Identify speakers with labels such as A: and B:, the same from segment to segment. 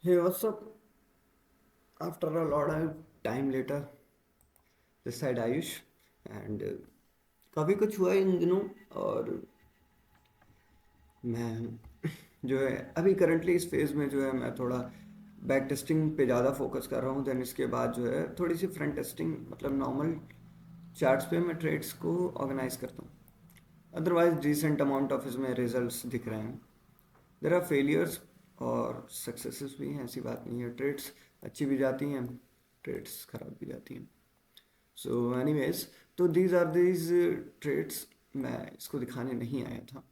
A: Hey, what's up? After a lot of time later, this side Ayush and काफ़ी कुछ हुआ है इन दिनों। और मैं जो है अभी करंटली इस फेज़ में जो है मैं थोड़ा बैक टेस्टिंग पे ज़्यादा फोकस कर रहा हूँ। देन इसके बाद जो है थोड़ी सी फ्रंट टेस्टिंग मतलब नॉर्मल चार्ट्स पे मैं ट्रेड्स को ऑर्गेनाइज करता हूँ। अदरवाइज डिसेंट अमाउंट ऑफ इसमें रिजल्ट्स दिख रहे हैं। देर आर फेलियर्स और सक्सेसेस भी हैं, ऐसी बात नहीं है। ट्रेड्स अच्छी भी जाती हैं, ट्रेड्स खराब भी जाती हैं। सो एनीवेज, तो दीज आर दीज ट्रेड्स, मैं इसको दिखाने नहीं आया था।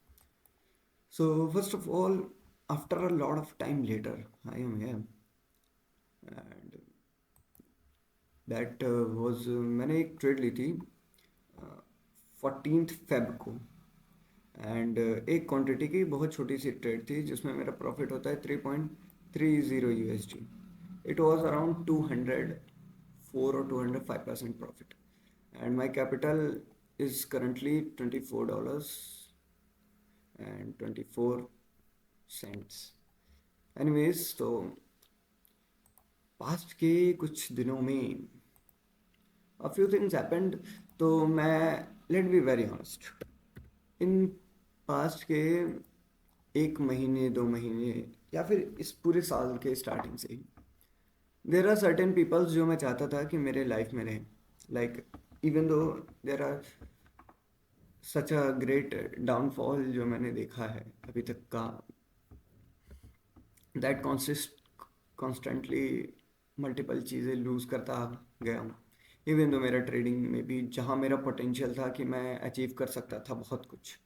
A: So first of all, after a lot of time later I am here and that was, मैंने एक ट्रेड ली थी 14th Feb को। एंड एक क्वांटिटी की बहुत छोटी सी ट्रेड थी जिसमें मेरा प्रॉफिट होता है 3.30 USD। इट वॉज अराउंड 204 और 205% profit and my capital is currently $24 and 24 cents. Anyways, तो पास्ट के कुछ दिनों में a few things happened। तो मैं, let be very honest, in past के 1 महीने 2 महीने या फिर इस पूरे साल के स्टार्टिंग से ही देर आर सर्टेन पीपल्स जो मैं चाहता था कि मेरे लाइफ में रहें। Like even though there are such a great downfall जो मैंने देखा है अभी तक का, दैट कॉन्स्टेंटली मल्टीपल चीज़ें लूज़ करता गया हूँ। इवन दो मेरा ट्रेडिंग में भी जहाँ मेरा पोटेंशियल था कि मैं अचीव कर सकता था बहुत कुछ,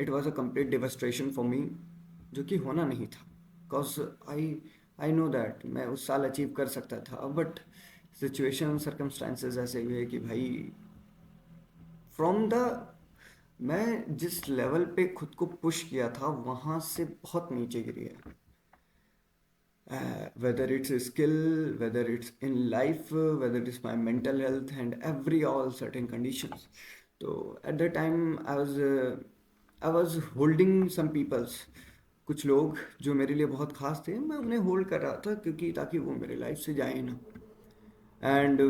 A: it was a complete devastation for me, जो कि होना नहीं था। Because I I know that मैं उस साल अचीव कर सकता था, बट सिचुएशन सर्कमस्टांसेस ऐसे हुए कि भाई फ्रॉम द, मैं जिस लेवल पे खुद को पुश किया था वहाँ से बहुत नीचे गिरी है। Whether it's a skill, whether it's in life, whether it's my mental health and every all certain conditions. So at that time I was holding some peoples, कुछ लोग जो मेरे लिए बहुत खास थे मैं उन्हें होल्ड कर रहा था क्योंकि ताकि वो मेरे लाइफ से जाए ना। And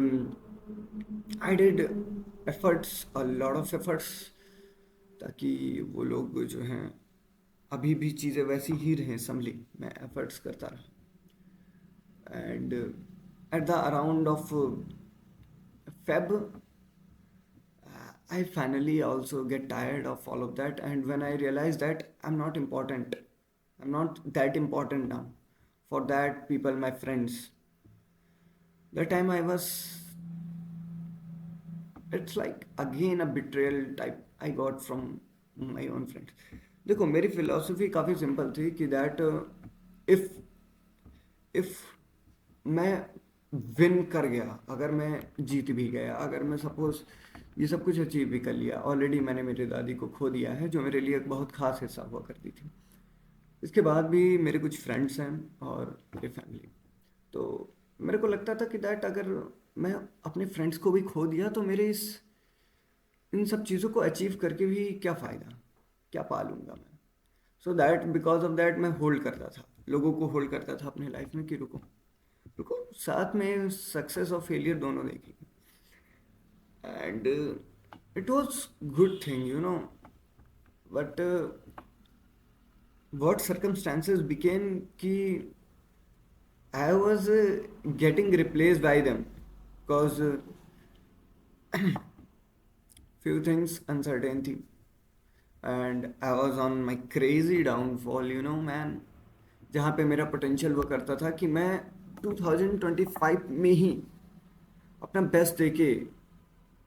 A: I did efforts, a lot of efforts, ताकि वो लोग जो हैं अभी भी चीज़ें वैसी ही रहें संभली। मैं एफर्ट्स करता रहा and at the around of Feb, I finally also get tired of all of that, and when I realize that I'm not important, I'm not that important now for that people, my friends. The time I was, it's like again a betrayal type I got from my own friends. देखो मेरी philosophy काफ़ी simple थी कि that if if मैं win कर गया, अगर मैं जीत भी गया, अगर मैं सपोज ये सब कुछ अचीव भी कर लिया, ऑलरेडी मैंने मेरी दादी को खो दिया है जो मेरे लिए एक बहुत खास हिस्सा हुआ करती थी। इसके बाद भी मेरे कुछ फ्रेंड्स हैं और मेरी फैमिली। तो मेरे को लगता था कि दैट अगर मैं अपने फ्रेंड्स को भी खो दिया तो मेरे इस इन सब चीज़ों को अचीव करके भी क्या फ़ायदा, क्या पा लूँगा मैं। So that because of that मैं होल्ड करता था, लोगों को होल्ड करता था अपने लाइफ में कि रुको रुको, साथ में सक्सेस और फेलियर दोनों देखेंगे। And it was good thing but what circumstances became कि I was getting replaced by them because few things uncertain थी and I was on my crazy downfall, man। जहाँ पे मेरा पोटेंशियल वो करता था कि मैं 2025 में ही अपना बेस्ट देके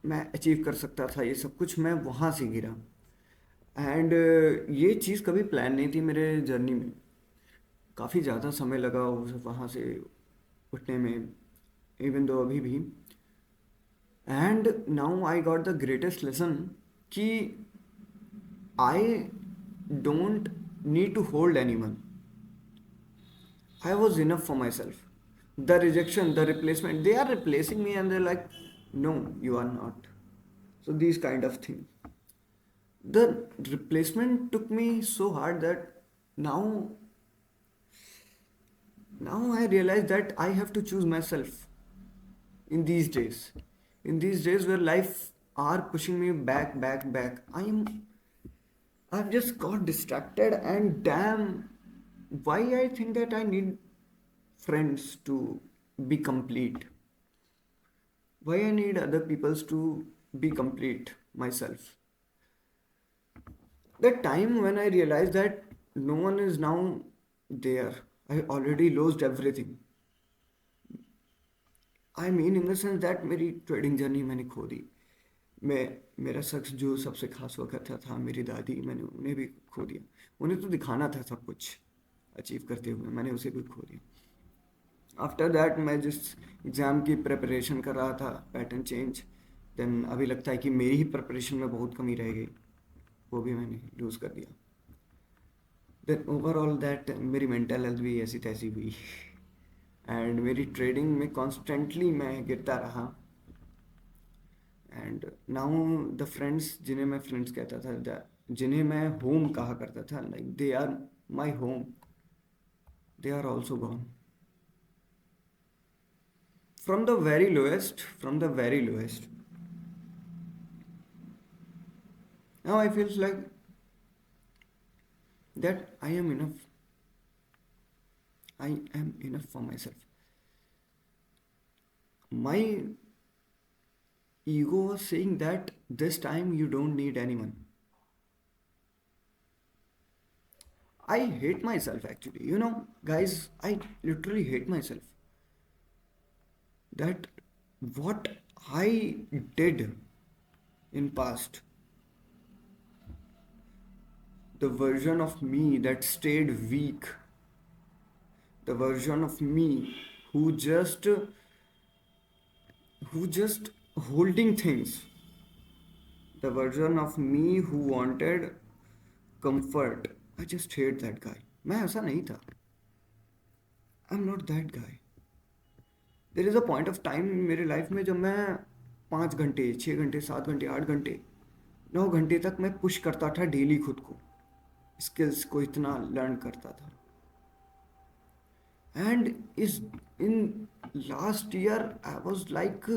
A: मैं अचीव कर सकता था ये सब कुछ, मैं वहाँ से गिरा। एंड ये चीज़ कभी प्लान नहीं थी मेरे जर्नी में। काफ़ी ज़्यादा समय लगा वहाँ से उठने में, इवन दो अभी भी। And now I got the greatest lesson कि I don't need to hold anyone. I was enough for myself. The rejection, the replacement, they are replacing me and they like no you are not. So these kind of thing. The replacement took me so hard that now Now I realize that I have to choose myself in these days. In these days where life are pushing me back, back, back. I've just got distracted and damn, why I think that I need friends to be complete. Why I need other people's to be complete myself. The time when I realized that no one is now there. I already lost everything. I mean in the sense that मेरी trading journey मैंने खो दी. मैं मेरा शख्स जो सबसे खास हुआ करता था, मेरी दादी, मैंने उन्हें भी खो दिया. उन्हें तो दिखाना था सब कुछ अचीव करते हुए, मैंने उसे भी खो दिया. आफ्टर दैट मैं जिस एग्ज़ाम की प्रिपरेशन कर रहा था, पैटर्न चेंज, देन अभी लगता है कि मेरी ही प्रिपरेशन में बहुत कमी रह गई, वो भी मैंने लूज़ कर दिया. देन ओवरऑल दैट मेरी मेंटल हेल्थ भी ऐसी तैसी हुई एंड मेरी ट्रेडिंग में कॉन्स्टेंटली मैं गिरता रहा. एंड नाउ द फ्रेंड्स जिन्हें मैं फ्रेंड्स कहता था, जिन्हें मैं होम कहा करता था, like they are my home, they are also gone from the very lowest, from the very lowest. Now I feels like that I am enough, I am enough for myself. My ego was saying that this time you don't need anyone. I hate myself actually. You know, guys, I literally hate myself. That what I did in past, the version of me that stayed weak, the version of me who just who just holding things, the version of me who wanted comfort. I just hate that guy. मैं ऐसा नहीं था. I'm not that guy. There is a point of time मेरे life में जब मैं 5 घंटे, 6 घंटे, 7 घंटे, 8 घंटे, 9 घंटे तक मैं पुश करता था डेली खुद को, स्किल्स को इतना लर्न करता था. एंड इस in last year I was like,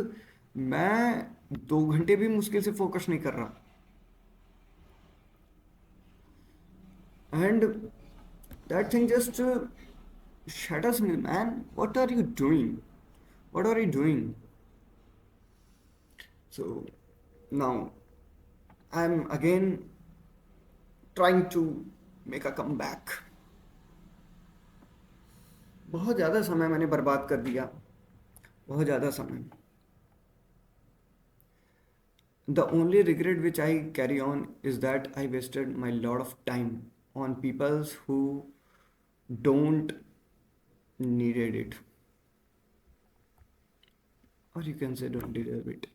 A: मैं 2 घंटे भी मुश्किल से फोकस नहीं कर रहा. And that thing just shatters me, man. What are you doing? What are you doing? So now I'm again trying to make a comeback. बहुत ज़्यादा समय मैंने बर्बाद कर दिया, बहुत ज़्यादा समय. The only regret which I carry on is that I wasted my lot of time on peoples who don't needed it, or you can say don't deserve it.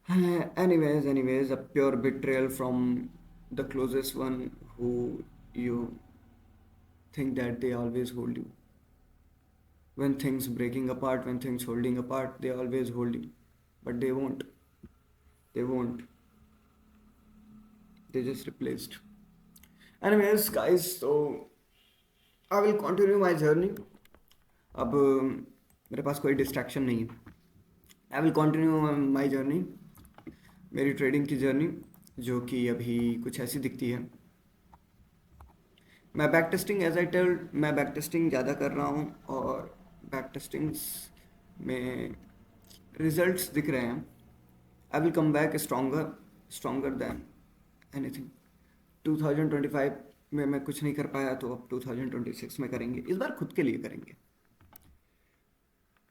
A: Anyways, a pure betrayal from the closest one who you think that they always hold you. When things breaking apart, when things holding apart, they always hold you. But they won't. They won't. They just replaced. Anyways, guys, so I will continue my journey. अब मेरे पास कोई distraction नहीं है. I will continue my journey, मेरी trading की journey, जो कि अभी कुछ ऐसी दिखती है. मैं back testing, as I tell, मैं बैक टेस्टिंग ज़्यादा कर रहा हूँ और बैक टेस्टिंग्स में रिजल्ट्स दिख रहे हैं. I will come back stronger, stronger than anything. 2025 में मैं कुछ नहीं कर पाया तो अब 2026 में करेंगे. इस बार खुद के लिए करेंगे,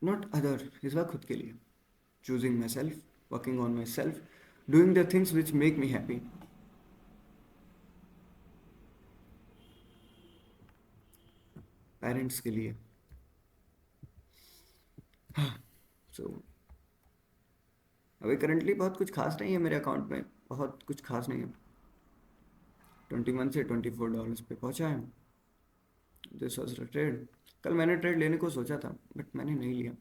A: नॉट अदर. इस बार खुद के लिए. Choosing my self, working on my self, doing the things which make me happy. Parents के लिए. सो अभी करेंटली बहुत कुछ खास नहीं है मेरे अकाउंट में, बहुत कुछ खास नहीं है. 21 से $24 पे पहुंचा है. This was a trade. कल मैंने ट्रेड लेने को सोचा था बट मैंने नहीं लिया.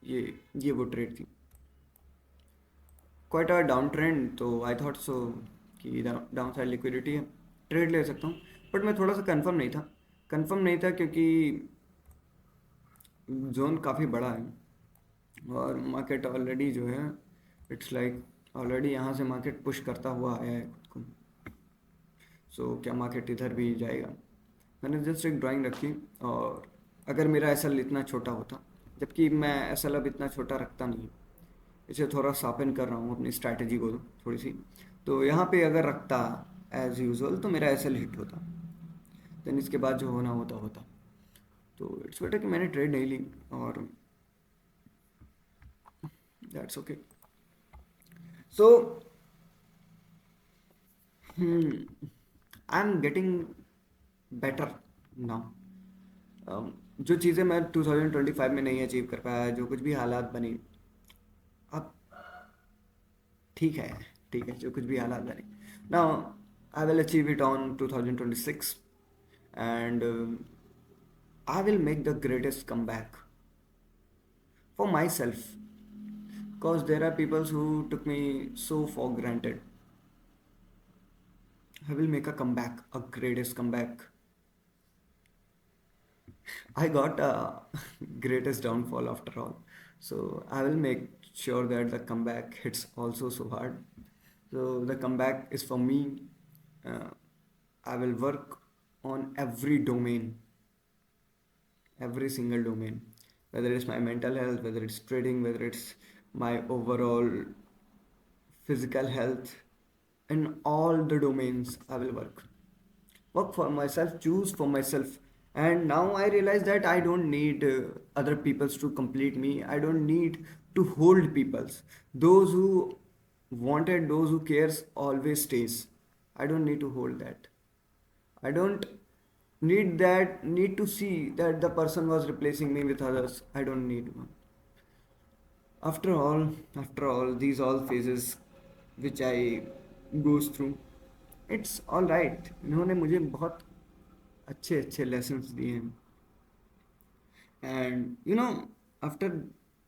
A: ये वो ट्रेड थी. क्वाइट अ डाउन ट्रेंड, तो आई थॉट सो कि डाउन साइड लिक्विडिटी है, ट्रेड ले सकता हूँ. बट मैं थोड़ा सा कंफर्म नहीं था. कंफर्म नहीं था क्योंकि जोन काफ़ी बड़ा है और मार्केट ऑलरेडी जो है, इट्स लाइक ऑलरेडी यहाँ से मार्केट पुश करता हुआ आया है खुद को। सो क्या मार्केट इधर भी जाएगा? मैंने जस्ट एक ड्राइंग रखी, और अगर मेरा एसएल इतना छोटा होता, जबकि मैं एसएल अब इतना छोटा रखता नहीं, इसे थोड़ा शार्पन कर रहा हूँ अपनी स्ट्रैटेजी को थोड़ी सी, तो यहाँ पे अगर रखता एज यूजुअल तो मेरा एसएल हिट होता, देन इसके बाद जो होना होता होता। तो इट्स बेटर कि मैंने ट्रेड नहीं ली, और that's okay. So I am getting better now. जो चीज़ें मैं 2025 में नहीं अचीव कर पाया, जो कुछ भी हालात बने, अब ठीक है, ठीक है, जो कुछ भी हालात बने, now I will achieve it on 2026, and I will make the greatest comeback for myself, because there are people who took me so for granted. I will make a comeback, a greatest comeback. I got a greatest downfall after all, so I will make sure that the comeback hits also so hard. So the comeback is for me. Uh, I will work on every single domain, whether it's my mental health, whether it's trading, whether it's my overall physical health. In all the domains I will work for myself, choose for myself. And now I realize that I don't need other peoples to complete me. I don't need to hold peoples. Those who wanted, those who cares always stays. I don't need to hold that. I don't need to see that the person was replacing me with others. I don't need one. After all, these all phases which I goes through, it's all right. इन्होंने मुझे बहुत अच्छे अच्छे lessons दिए हैं। And after,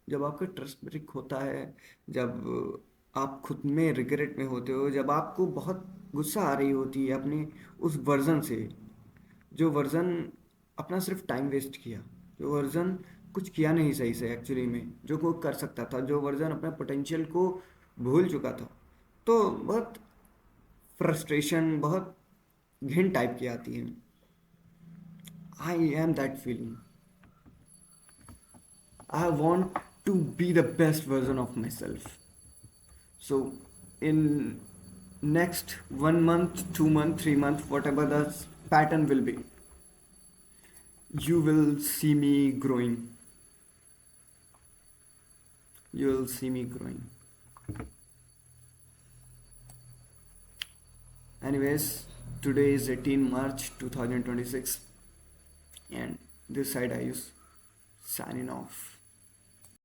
A: जब आपका trust break होता है, जब आप खुद में रिग्रेट में होते हो, जब आपको बहुत गुस्सा आ रही होती है अपने उस वर्जन से, जो वर्जन अपना सिर्फ टाइम वेस्ट किया, जो वर्जन कुछ किया नहीं सही से एक्चुअली में, जो को कर सकता था, जो वर्जन अपने पोटेंशियल को भूल चुका था, तो बहुत फ्रस्ट्रेशन, बहुत घिन टाइप की आती है। I am that feeling. I want to be the best version of myself. So in next 1 month, 2 month, 3 month, whatever the pattern will be, you will see me growing. You will see me growing. Anyways, today is 18 March 2026, and this side I use signing off.